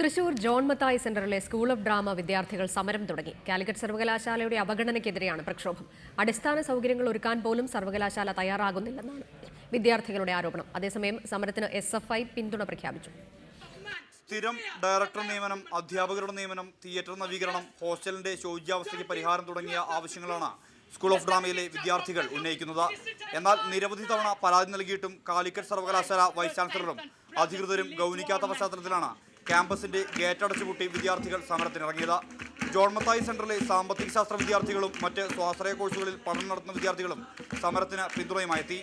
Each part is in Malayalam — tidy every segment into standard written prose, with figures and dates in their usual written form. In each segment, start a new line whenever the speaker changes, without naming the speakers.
തൃശൂർ ജോൺ മത്തായി സെന്ററിലെ സ്കൂൾ ഓഫ് ഡ്രാമ വിദ്യാർത്ഥികൾ സമരം തുടങ്ങി. കാലിക്കറ്റ് സർവകലാശാലയുടെ അവഗണനയ്ക്കെതിരെയാണ് പ്രക്ഷോഭം. അടിസ്ഥാന സൗകര്യങ്ങൾ ഒരുക്കാൻ പോലും സർവകലാശാല തയ്യാറാകുന്നില്ലെന്നാണ് വിദ്യാർത്ഥികളുടെ ആരോപണം. അതേസമയം സമരത്തിന് SFI പിന്തുണ പ്രഖ്യാപിച്ചു.
സ്ഥിരം ഡയറക്ടർ നിയമനം, അധ്യാപകരുടെ നിയമനം, തിയേറ്റർ നവീകരണം, ഹോസ്റ്റലിന്റെ ശോച്യാവസ്ഥയ്ക്ക് പരിഹാരം തുടങ്ങിയ ആവശ്യങ്ങളാണ് സ്കൂൾ ഓഫ് ഡ്രാമയിലെ വിദ്യാർത്ഥികൾ ഉന്നയിക്കുന്നത്. എന്നാൽ നിരവധി തവണ പരാതി നൽകിയിട്ടും കാലിക്കറ്റ് സർവകലാശാല വൈസ് ചാൻസലറും അധികൃതരും ഗൗനിക്കാത്ത പശ്ചാത്തലത്തിലാണ് ക്യാമ്പസിന്റെ ഗേറ്റ് അടച്ചുപൂട്ടി വിദ്യാർത്ഥികൾ സമരത്തിനിറങ്ങിയത്. ജോൺ മത്തായി സെന്ററിലെ സാമ്പത്തിക ശാസ്ത്ര വിദ്യാർത്ഥികളും മറ്റ് സ്വാശ്രയ കോഴ്സുകളിൽ പഠനം നടത്തുന്ന വിദ്യാർത്ഥികളും സമരത്തിന് പിന്തുണയുമായി എത്തി.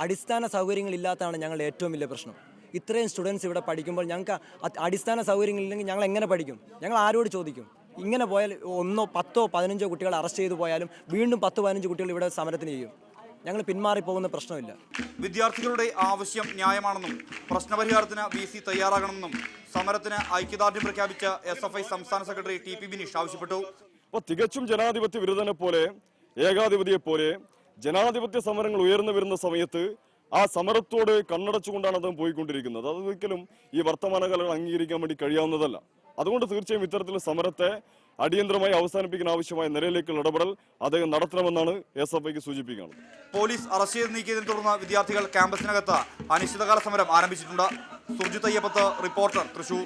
അടിസ്ഥാന സൗകര്യങ്ങളില്ലാത്തതാണ് ഞങ്ങളുടെ ഏറ്റവും വലിയ പ്രശ്നം. ഇത്രയും സ്റ്റുഡൻസ് ഇവിടെ പഠിക്കുമ്പോൾ ഞങ്ങൾക്ക് അടിസ്ഥാന സൗകര്യങ്ങളില്ലെങ്കിൽ ഞങ്ങൾ എങ്ങനെ പഠിക്കും? ഞങ്ങൾ ആരോട് ചോദിക്കും? ഇങ്ങനെ പോയാൽ 1, 10, 15 കുട്ടികളെ അറസ്റ്റ് ചെയ്തു പോയാലും വീണ്ടും 10, 15 കുട്ടികൾ ഇവിടെ സമരത്തിന് ചെയ്യും. ഞങ്ങൾ പിന്മാറിപ്പോകുന്ന പ്രശ്നമില്ല.
വിദ്യാർത്ഥികളുടെ ആവശ്യം ന്യായമാണെന്നും പ്രശ്നപരിഹാരത്തിന് VC തയ്യാറാകണമെന്നും സമരത്തിന് ഐക്യദാർഢ്യം പ്രഖ്യാപിച്ച SFI സംസ്ഥാന സെക്രട്ടറി TP ബിനീഷ് ആവശ്യപ്പെട്ടു.
തികച്ചും ജനാധിപത്യ വിരുദ്ധനെ പോലെ, ഏകാധിപതിയെ പോലെ ജനാധിപത്യ സമരങ്ങൾ ഉയർന്നു വരുന്ന സമയത്ത് ആ സമരത്തോട് കണ്ണടച്ചുകൊണ്ടാണ് അദ്ദേഹം പോയിക്കൊണ്ടിരിക്കുന്നത്. അതൊരിക്കലും ഈ വർത്തമാനകാലങ്ങൾ അംഗീകരിക്കാൻ വേണ്ടി കഴിയാവുന്നതല്ല. അതുകൊണ്ട് തീർച്ചയായും ഇത്തരത്തിലുള്ള സമരത്തെ അടിയന്തരമായി അവസാനിപ്പിക്കാൻ ആവശ്യമായ നിലയിലേക്കുള്ള ഇടപെടൽ അദ്ദേഹം നടത്തണമെന്നാണ് SFIക്ക് സൂചിപ്പിക്കുന്നത്.
പോലീസ് അറസ്റ്റ് ചെയ്ത് നീക്കിയതിനെ തുടർന്ന് വിദ്യാർത്ഥികൾ ക്യാമ്പസിനകത്ത് അനിശ്ചിതകാല സമരം ആരംഭിച്ചിട്ടുണ്ട്. സുർജിത് അയ്യപ്പത്ത്, റിപ്പോർട്ടർ, തൃശൂർ.